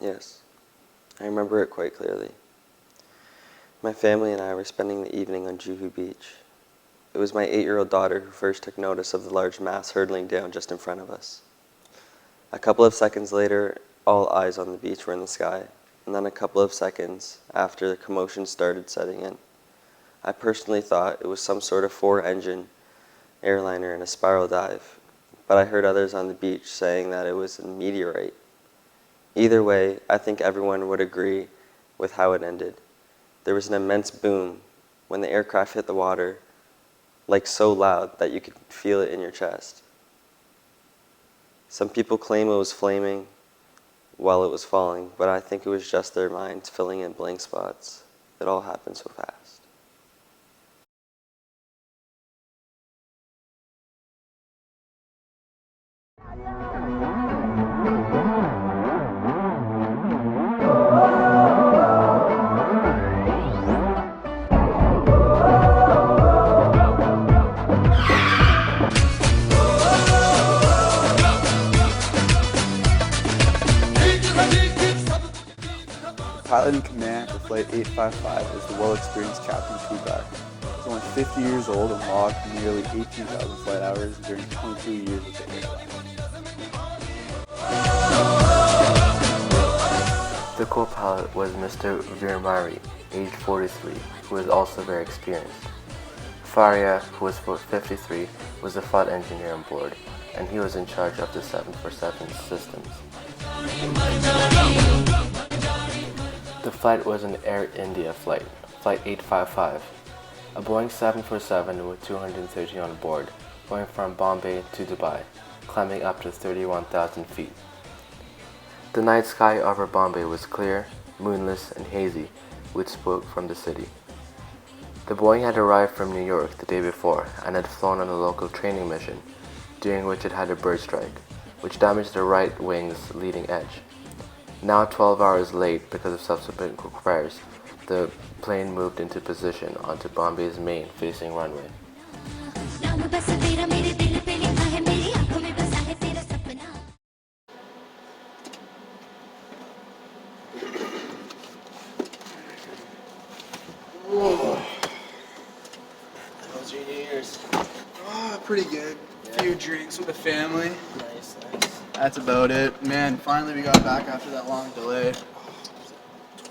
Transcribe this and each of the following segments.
Yes, I remember it quite clearly. My family and I were spending the evening on Juhu Beach. It was my 8-year-old daughter who first took notice of the large mass hurtling down just in front of us. A couple of seconds later, all eyes on the beach were in the sky, and then a couple of seconds after, the commotion started setting in. I personally thought it was some sort of 4-engine airliner in a spiral dive, but I heard others on the beach saying that it was a meteorite. Either way, I think everyone would agree with how it ended. There was an immense boom when the aircraft hit the water, like so loud that you could feel it in your chest. Some people claim it was flaming while it was falling, but I think it was just their minds filling in blank spots. It all happened so fast. Pilot in command for Flight 855 is the well-experienced Captain Kugar. He's only 50 years old and logged nearly 18,000 flight hours during 22 years with the airline. The co-pilot was Mr. Virmari, aged 43, who was also very experienced. Faria, who was 53, was the flight engineer on board, and he was in charge of the 747 systems. The flight was an Air India flight, Flight 855, a Boeing 747 with 230 on board, going from Bombay to Dubai, climbing up to 31,000 feet. The night sky over Bombay was clear, moonless, and hazy, with smoke from the city. The Boeing had arrived from New York the day before and had flown on a local training mission, during which it had a bird strike, which damaged the right wing's leading edge. Now 12 hours late because of subsequent repairs, the plane moved into position onto Bombay's main facing runway. How was your New Year's? Pretty good. Yeah. Few drinks with the family. Nice, nice. That's about it. Man, finally we got back after that long delay.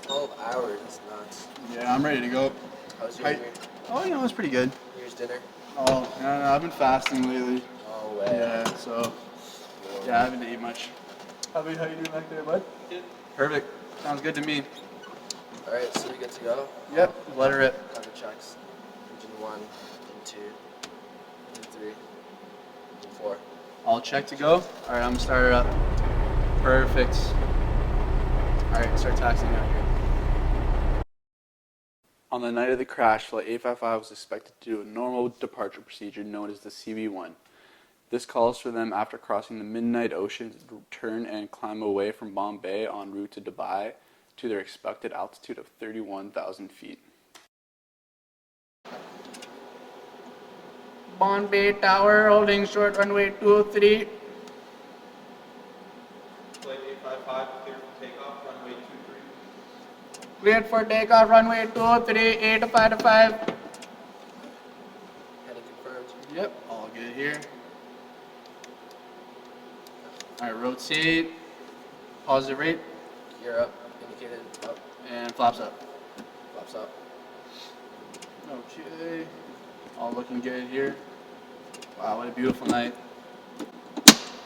12 hours, that's nuts. Yeah, I'm ready to go. How was your Hi. New Year's? Oh, it was pretty good. New Year's dinner? Oh, no, I've been fasting lately. No way. Yeah, so, yeah, I haven't eaten much. How you doing back there, bud? Good. Perfect. Sounds good to me. Alright, so we good to go? Yep, let her rip. Got the checks. Engine 1, and 2, and 3, and 4. All check to go. All right, I'm gonna start her up. Perfect. All right, start taxiing out here. On the night of the crash, Flight 855 was expected to do a normal departure procedure known as the CB1. This calls for them, after crossing the midnight ocean, to turn and climb away from Bombay en route to Dubai to their expected altitude of 31,000 feet. Bombay Tower, holding short runway 23. Flight 855, clear for takeoff, runway 23. Cleared for takeoff, runway 23, 855. Heading confirmed. Yep, all good here. All right, rotate, positive rate, Gear up, indicated up, and flaps up. flaps up. Okay, all looking good here. Wow, what a beautiful night.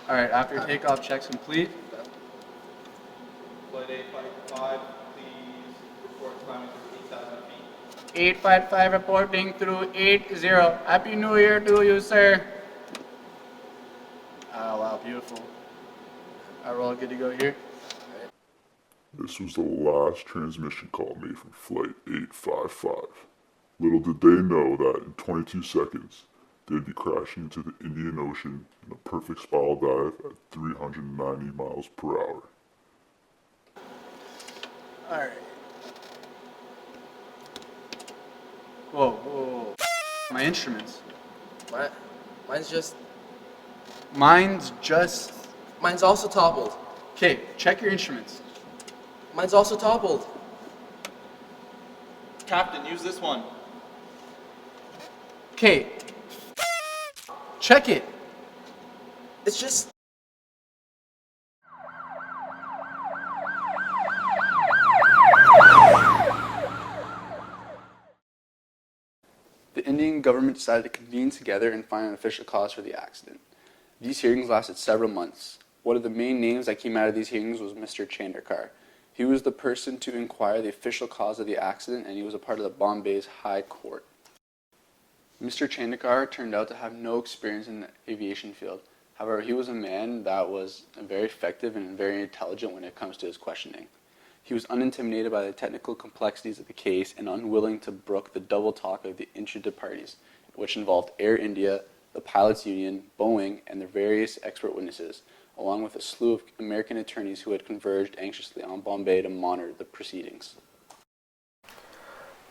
All right, after takeoff, checks complete. Okay. Flight 855, please report climbing through 8,000 feet. 855 reporting through 80. Happy New Year to you, sir. Oh, wow, beautiful. All right, we're all good to go here. This was the last transmission call made from Flight 855. Little did they know that in 22 seconds, they'd be crashing into the Indian Ocean in a perfect spiral dive at 390 miles per hour. All right. Whoa, whoa, whoa. My instruments. Mine's just... Mine's just... Mine's also toppled. Okay, check your instruments. Mine's also toppled. Captain, use this one. Okay. Check it. It's just... The Indian government decided to convene together and find an official cause for the accident. These hearings lasted several months. One of the main names that came out of these hearings was Mr. Chandrakar. He was the person to inquire the official cause of the accident, and he was a part of the Bombay's High Court. Mr. Chandrakar turned out to have no experience in the aviation field. However, he was a man that was very effective and very intelligent when it comes to his questioning. He was unintimidated by the technical complexities of the case and unwilling to brook the double talk of the interested parties, which involved Air India, the Pilots Union, Boeing, and their various expert witnesses, along with a slew of American attorneys who had converged anxiously on Bombay to monitor the proceedings.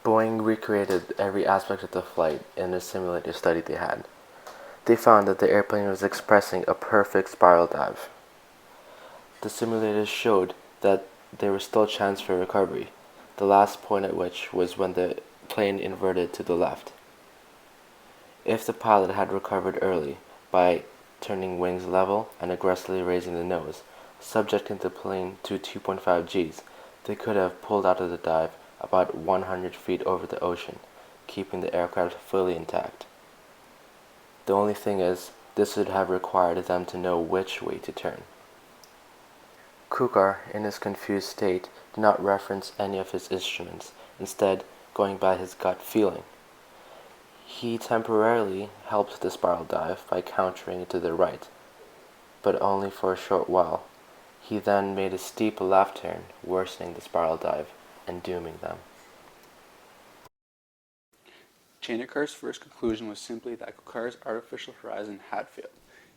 Boeing recreated every aspect of the flight in the simulator study they had. They found that the airplane was expressing a perfect spiral dive. The simulators showed that there was still a chance for recovery, the last point at which was when the plane inverted to the left. If the pilot had recovered early by turning wings level and aggressively raising the nose, subjecting the plane to 2.5 Gs, they could have pulled out of the dive about 100 feet over the ocean, keeping the aircraft fully intact. The only thing is, this would have required them to know which way to turn. Kukar, in his confused state, did not reference any of his instruments, instead going by his gut feeling. He temporarily helped the spiral dive by countering it to the right, but only for a short while. He then made a steep left turn, worsening the spiral dive and dooming them. Chandrakar's first conclusion was simply that Kukar's artificial horizon had failed.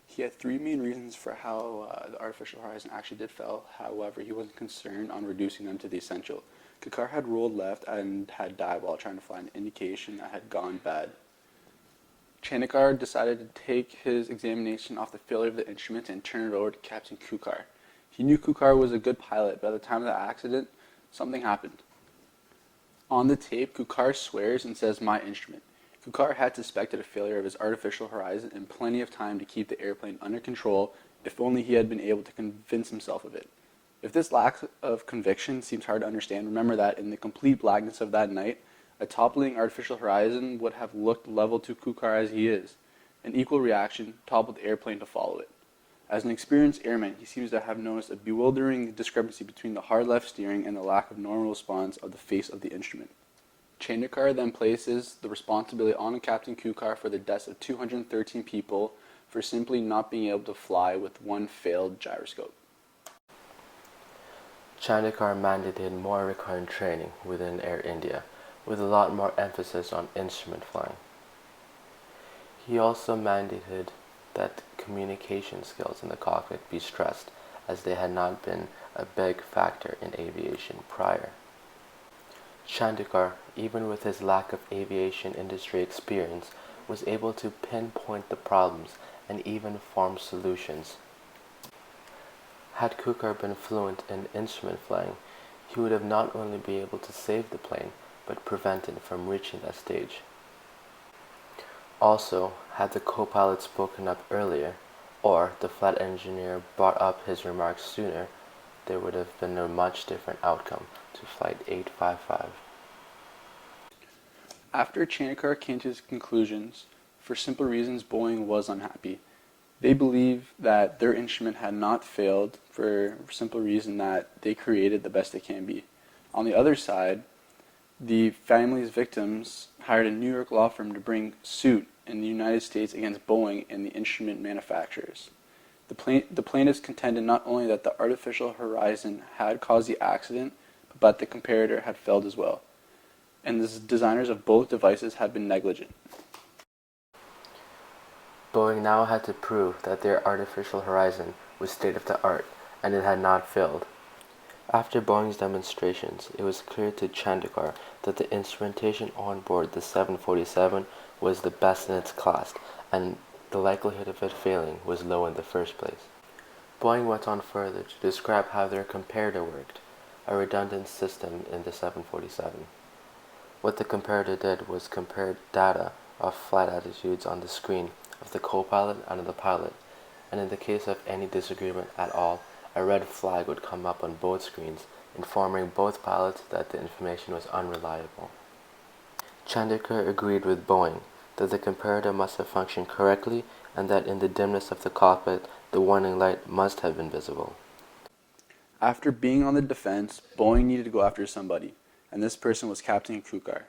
He had three main reasons for how the artificial horizon actually did fail. However, he wasn't concerned on reducing them to the essential. Kukar had rolled left and had died while trying to find an indication that had gone bad. Chandrakar decided to take his examination off the failure of the instrument and turn it over to Captain Kukar. He knew Kukar was a good pilot, but at the time of the accident, something happened. On the tape, Kukar swears and says, "My instrument." Kukar had suspected a failure of his artificial horizon and plenty of time to keep the airplane under control if only he had been able to convince himself of it. If this lack of conviction seems hard to understand, remember that in the complete blackness of that night, a toppling artificial horizon would have looked level to Kukar as he is. An equal reaction toppled the airplane to follow it. As an experienced airman, he seems to have noticed a bewildering discrepancy between the hard left steering and the lack of normal response of the face of the instrument. Chandrakar then places the responsibility on Captain Kukar for the deaths of 213 people for simply not being able to fly with one failed gyroscope. Chandrakar mandated more recurrent training within Air India, with a lot more emphasis on instrument flying. He also mandated that communication skills in the cockpit be stressed, as they had not been a big factor in aviation prior. Chandrakar, even with his lack of aviation industry experience, was able to pinpoint the problems and even form solutions. Had Kukar been fluent in instrument flying, he would have not only been able to save the plane, but prevent it from reaching that stage. Also, had the co-pilot spoken up earlier, or the flight engineer brought up his remarks sooner, there would have been a much different outcome to Flight 855. After Chandrakar came to his conclusions, for simple reasons Boeing was unhappy. They believe that their instrument had not failed for simple reason that they created the best they can be. On the other side, the family's victims hired a New York law firm to bring suit in the United States against Boeing and the instrument manufacturers. The plaintiffs contended not only that the artificial horizon had caused the accident, but the comparator had failed as well, and the designers of both devices had been negligent. Boeing now had to prove that their artificial horizon was state-of-the-art and it had not failed. After Boeing's demonstrations, it was clear to Chandrakar that the instrumentation on board the 747 was the best in its class, and the likelihood of it failing was low in the first place. Boeing went on further to describe how their comparator worked. a redundant system in the 747. What the comparator did was compare data of flight attitudes on the screen of the co-pilot and of the pilot, and in the case of any disagreement at all, a red flag would come up on both screens, informing both pilots that the information was unreliable. Chandraker agreed with Boeing that the comparator must have functioned correctly and that in the dimness of the cockpit, the warning light must have been visible. After being on the defense, Boeing needed to go after somebody, and this person was Captain Kukar.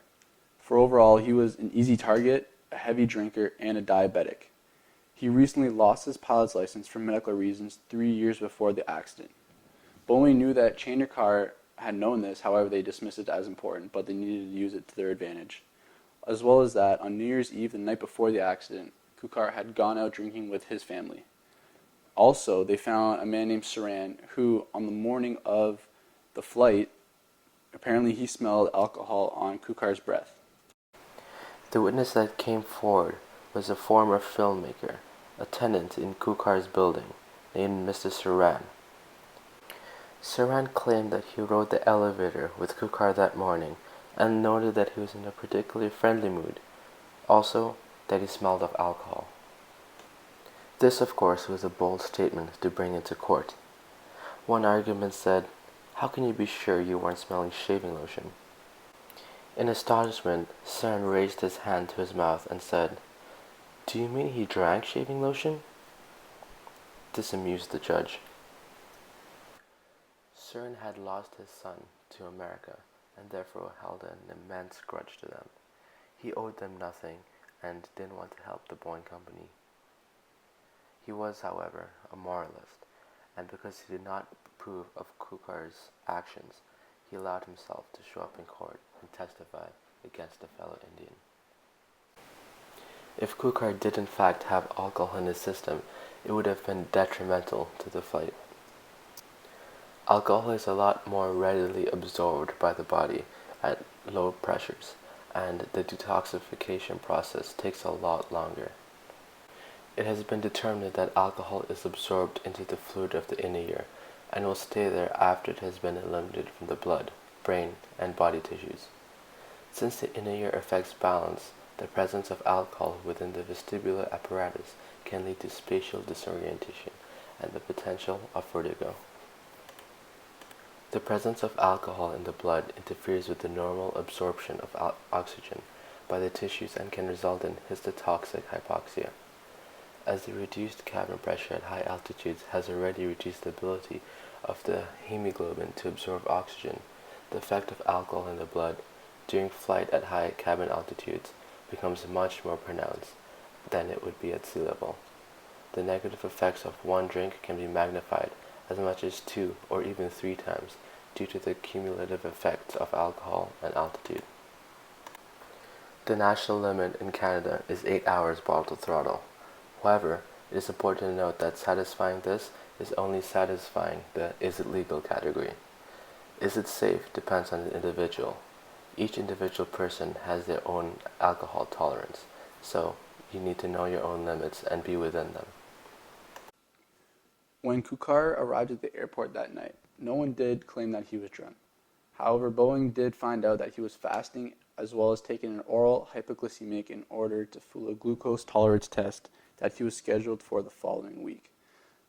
For overall, he was an easy target, a heavy drinker, and a diabetic. He recently lost his pilot's license for medical reasons 3 years before the accident. Boeing knew that Chandraker had known this, however they dismissed it as important, but they needed to use it to their advantage. As well as that, on New Year's Eve, the night before the accident, Kukar had gone out drinking with his family. Also, they found a man named Saran who, on the morning of the flight, apparently he smelled alcohol on Kukar's breath. The witness that came forward was a former filmmaker, a tenant in Kukar's building, named Mr. Saran. Saran claimed that he rode the elevator with Kukar that morning and noted that he was in a particularly friendly mood, also that he smelled of alcohol. This, of course, was a bold statement to bring into court. One argument said, "How can you be sure you weren't smelling shaving lotion?" In astonishment, Saran raised his hand to his mouth and said, "Do you mean he drank shaving lotion?" This amused the judge. Saran had lost his son to America and therefore held an immense grudge to them. He owed them nothing and didn't want to help the Boeing company. He was, however, a moralist, and because he did not approve of Kukar's actions, he allowed himself to show up in court and testify against a fellow Indian. If Kukar did in fact have alcohol in his system, it would have been detrimental to the flight. Alcohol is a lot more readily absorbed by the body at low pressures, and the detoxification process takes a lot longer. It has been determined that alcohol is absorbed into the fluid of the inner ear and will stay there after it has been eliminated from the blood, brain, and body tissues. Since the inner ear affects balance, the presence of alcohol within the vestibular apparatus can lead to spatial disorientation and the potential of vertigo. The presence of alcohol in the blood interferes with the normal absorption of oxygen by the tissues and can result in histotoxic hypoxia. As the reduced cabin pressure at high altitudes has already reduced the ability of the hemoglobin to absorb oxygen, the effect of alcohol in the blood during flight at high cabin altitudes becomes much more pronounced than it would be at sea level. The negative effects of one drink can be magnified as much as 2 or even 3 times due to the cumulative effects of alcohol and altitude. The national limit in Canada is 8 hours bottle throttle. However, it is important to note that satisfying this is only satisfying the "is it legal" category. Is it safe depends on the individual. Each individual person has their own alcohol tolerance, so you need to know your own limits and be within them. When Kukar arrived at the airport that night, no one did claim that he was drunk. However, Boeing did find out that he was fasting as well as taking an oral hypoglycemic in order to fool a glucose tolerance test that he was scheduled for the following week.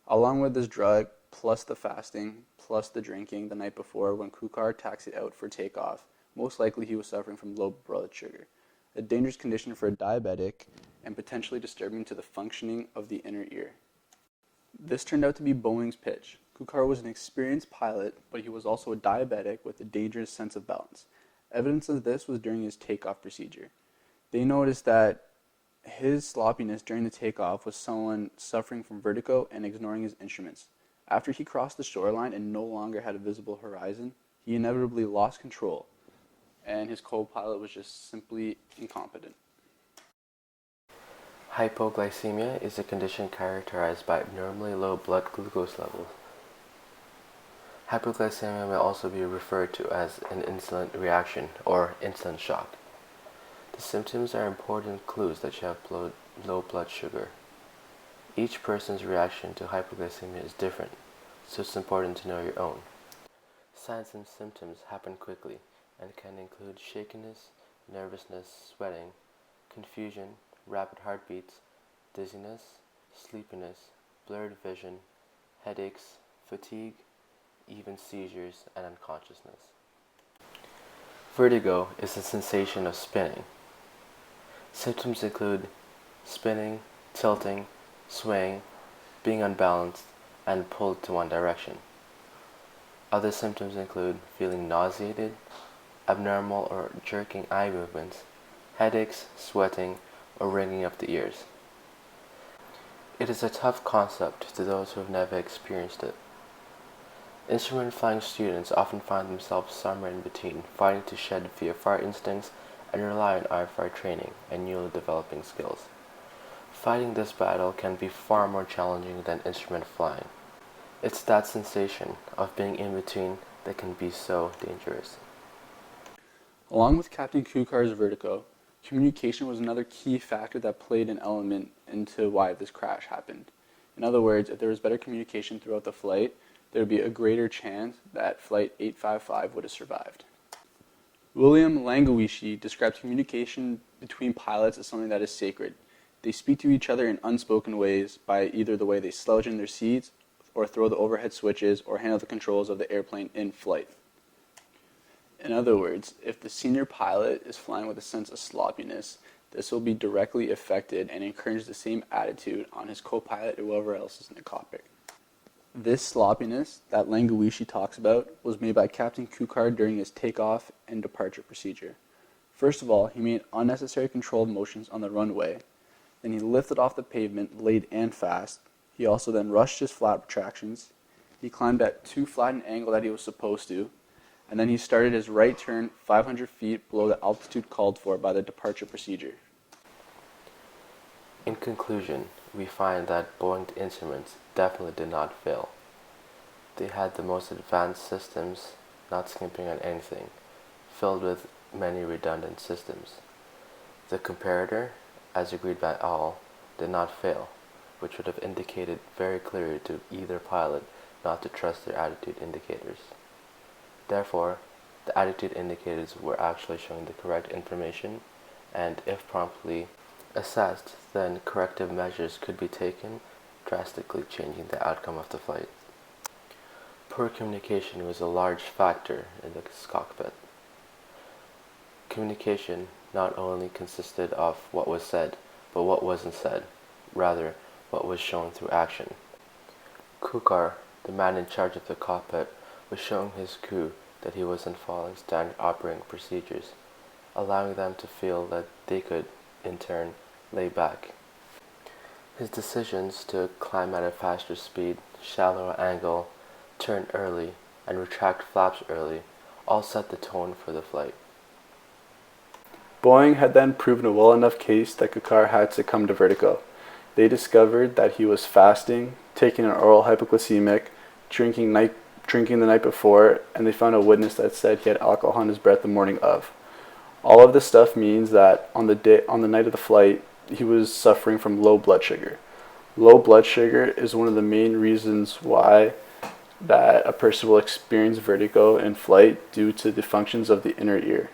Along with this drug, plus the fasting, plus the drinking the night before when Kukar taxied out for takeoff, most likely he was suffering from low blood sugar, a dangerous condition for a diabetic and potentially disturbing to the functioning of the inner ear. This turned out to be Boeing's pitch. Kukar was an experienced pilot, but he was also a diabetic with a dangerous sense of balance. Evidence of this was during his takeoff procedure. They noticed that his sloppiness during the takeoff was someone suffering from vertigo and ignoring his instruments. After he crossed the shoreline and no longer had a visible horizon, he inevitably lost control, and his co-pilot was just simply incompetent. Hypoglycemia is a condition characterized by abnormally low blood glucose levels. Hypoglycemia may also be referred to as an insulin reaction or insulin shock. The symptoms are important clues that you have low blood sugar. Each person's reaction to hypoglycemia is different, so it's important to know your own. Signs and symptoms happen quickly and can include shakiness, nervousness, sweating, confusion, rapid heartbeats, dizziness, sleepiness, blurred vision, headaches, fatigue, even seizures, and unconsciousness. Vertigo is the sensation of spinning. Symptoms include spinning, tilting, swaying, being unbalanced, and pulled to one direction. Other symptoms include feeling nauseated, abnormal or jerking eye movements, headaches, sweating, or ringing of the ears. It is a tough concept to those who have never experienced it. Instrument flying students often find themselves somewhere in between, fighting to shed VFR instincts and rely on IFR training and newly developing skills. Fighting this battle can be far more challenging than instrument flying. It's that sensation of being in between that can be so dangerous. Along with Captain Kukar's vertigo, communication was another key factor that played an element into why this crash happened. In other words, if there was better communication throughout the flight, there would be a greater chance that Flight 855 would have survived. William Langewiesche describes communication between pilots as something that is sacred. They speak to each other in unspoken ways by either the way they slouch in their seats, or throw the overhead switches, or handle the controls of the airplane in flight. In other words, if the senior pilot is flying with a sense of sloppiness, this will be directly affected and encourage the same attitude on his co-pilot or whoever else is in the cockpit. This sloppiness that Langewiesche talks about was made by Captain Kukar during his takeoff and departure procedure. First of all, he made unnecessary controlled motions on the runway. Then he lifted off the pavement late and fast. He also then rushed his flap retractions. He climbed at too flat an angle that he was supposed to. And then he started his right turn 500 feet below the altitude called for by the departure procedure. In conclusion, we find that Boeing instruments definitely did not fail. They had the most advanced systems, not skimping on anything, filled with many redundant systems. The comparator, as agreed by all, did not fail, which would have indicated very clearly to either pilot not to trust their attitude indicators. Therefore, the attitude indicators were actually showing the correct information, and if promptly assessed, then corrective measures could be taken, drastically changing the outcome of the flight. Poor communication was a large factor in the cockpit. Communication not only consisted of what was said, but what wasn't said, rather, what was shown through action. Kukar, the man in charge of the cockpit, was showing his crew that he wasn't following standard operating procedures, allowing them to feel that they could, in turn, lay back. His decisions to climb at a faster speed, shallower angle, turn early, and retract flaps early all set the tone for the flight. Boeing had then proven a well enough case that Kukar had succumbed to vertigo. They discovered that he was fasting, taking an oral hypoglycemic, drinking the night before, and they found a witness that said he had alcohol in his breath the morning of. All of this stuff means that on the night of the flight, he was suffering from low blood sugar. Low blood sugar is one of the main reasons why that a person will experience vertigo in flight due to the functions of the inner ear.